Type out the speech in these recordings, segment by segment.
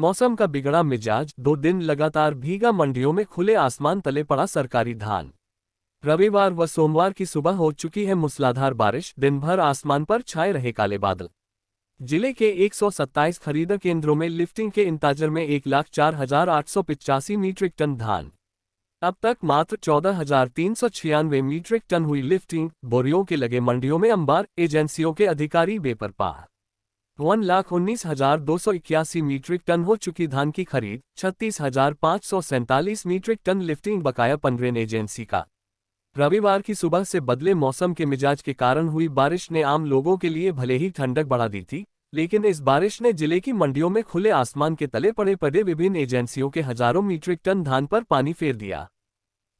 मौसम का बिगड़ा मिजाज, 2 दिन लगातार भीगा, मंडियों में खुले आसमान तले पड़ा सरकारी धान। रविवार व सोमवार की सुबह हो चुकी है मूसलाधार बारिश, दिन भर आसमान पर छाए रहे काले बादल। जिले के 127 खरीद केंद्रों में लिफ्टिंग के इंतजार में 1,04,885 मीट्रिक टन धान। अब तक मात्र 14,396 मीट्रिक टन हुई लिफ्टिंग। बोरियों के लगे मंडियों में अंबार एजेंसियों के अधिकारी बेपरवाह। 1,19,281 मीट्रिक टन हो चुकी धान की खरीद, 36,547 मीट्रिक टन लिफ्टिंग बकाया पनरेन एजेंसी का। रविवार की सुबह से बदले मौसम के मिजाज के कारण हुई बारिश ने आम लोगों के लिए भले ही ठंडक बढ़ा दी थी, लेकिन इस बारिश ने जिले की मंडियों में खुले आसमान के तले पड़े विभिन्न एजेंसियों के हजारों मीट्रिक टन धान पर पानी फेर दिया।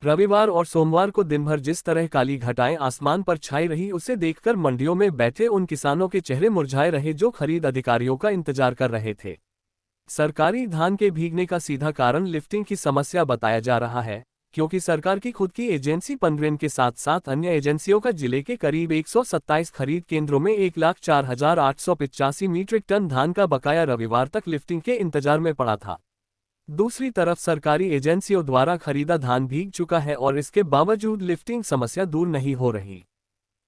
रविवार और सोमवार को दिन भर जिस तरह काली घटाएं आसमान पर छाई रही, उसे देखकर मंडियों में बैठे उन किसानों के चेहरे मुरझाए रहे जो खरीद अधिकारियों का इंतजार कर रहे थे। सरकारी धान के भीगने का सीधा कारण लिफ्टिंग की समस्या बताया जा रहा है, क्योंकि सरकार की खुद की एजेंसी पनरेन के साथ साथ अन्य एजेंसियों का जिले के करीब 127 खरीद केंद्रों में 1,04,885 मीट्रिक टन धान का बकाया रविवार तक लिफ्टिंग के इंतजार में पड़ा था। दूसरी तरफ सरकारी एजेंसियों द्वारा खरीदा धान भीग चुका है और इसके बावजूद लिफ्टिंग समस्या दूर नहीं हो रही।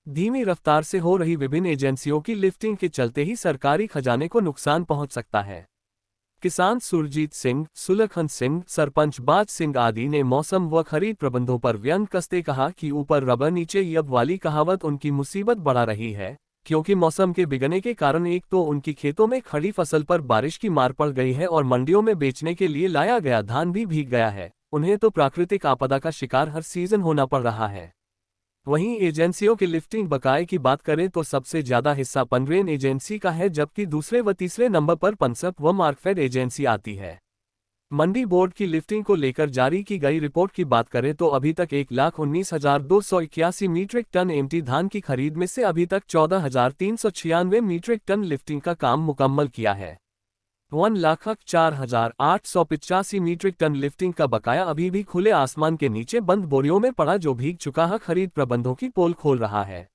धीमी रफ्तार से हो रही विभिन्न एजेंसियों की लिफ्टिंग के चलते ही सरकारी खजाने को नुकसान पहुंच सकता है। किसान सुरजीत सिंह, सुलखन सिंह, सरपंच बाज सिंह आदि ने मौसम व खरीद प्रबंधों पर व्यंग कसते कहा कि ऊपर रबर नीचे यब वाली कहावत उनकी मुसीबत बढ़ा रही है, क्योंकि मौसम के बिगड़ने के कारण एक तो उनकी खेतों में खड़ी फसल पर बारिश की मार पड़ गई है और मंडियों में बेचने के लिए लाया गया धान भी भीग गया है। उन्हें तो प्राकृतिक आपदा का शिकार हर सीजन होना पड़ रहा है। वहीं एजेंसियों के लिफ्टिंग बकाये की बात करें तो सबसे ज्यादा हिस्सा पनरेन एजेंसी का है, जबकि दूसरे व तीसरे नंबर पर पनसप व मार्कफेड एजेंसी आती है। मंडी बोर्ड की लिफ्टिंग को लेकर जारी की गई रिपोर्ट की बात करें तो अभी तक 1,19,281 मीट्रिक टन एमटी धान की खरीद में से अभी तक 14,396 मीट्रिक टन लिफ्टिंग का काम मुकम्मल किया है। 1,04,885 मीट्रिक टन लिफ्टिंग का बकाया अभी भी खुले आसमान के नीचे बंद बोरियों में पड़ा, जो भीग चुका है। खरीद प्रबंधों की पोल खोल रहा है।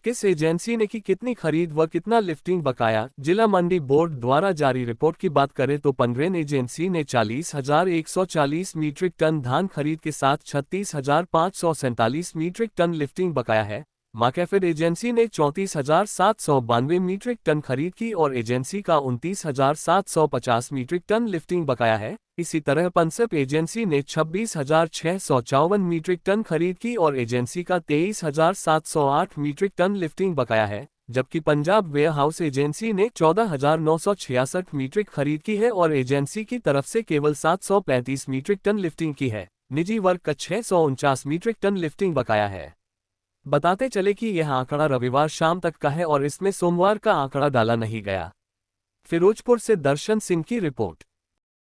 किस एजेंसी ने की कितनी खरीद व कितना लिफ्टिंग बकाया? जिला मंडी बोर्ड द्वारा जारी रिपोर्ट की बात करें तो पनरेन एजेंसी ने 40,140 मीट्रिक टन धान खरीद के साथ 36,547 मीट्रिक टन लिफ्टिंग बकाया है। मार्कफेड एजेंसी ने 34,792 मीट्रिक टन खरीद की और एजेंसी का 29,750 मीट्रिक टन लिफ्टिंग बकाया है। इसी तरह पनसप एजेंसी ने 26,654 मीट्रिक टन खरीद की और एजेंसी का 23,708 मीट्रिक टन लिफ्टिंग बकाया है, जबकि पंजाब वेयरहाउस एजेंसी ने 14,966 मीट्रिक खरीद की है और एजेंसी की तरफ से केवल 735 मीट्रिक टन लिफ्टिंग की है। निजी वर्ग का 649 मीट्रिक टन लिफ्टिंग बकाया है। बताते चले कि यह आंकड़ा रविवार शाम तक का है और इसमें सोमवार का आंकड़ा डाला नहीं गया। फिरोजपुर से दर्शन सिंह की रिपोर्ट।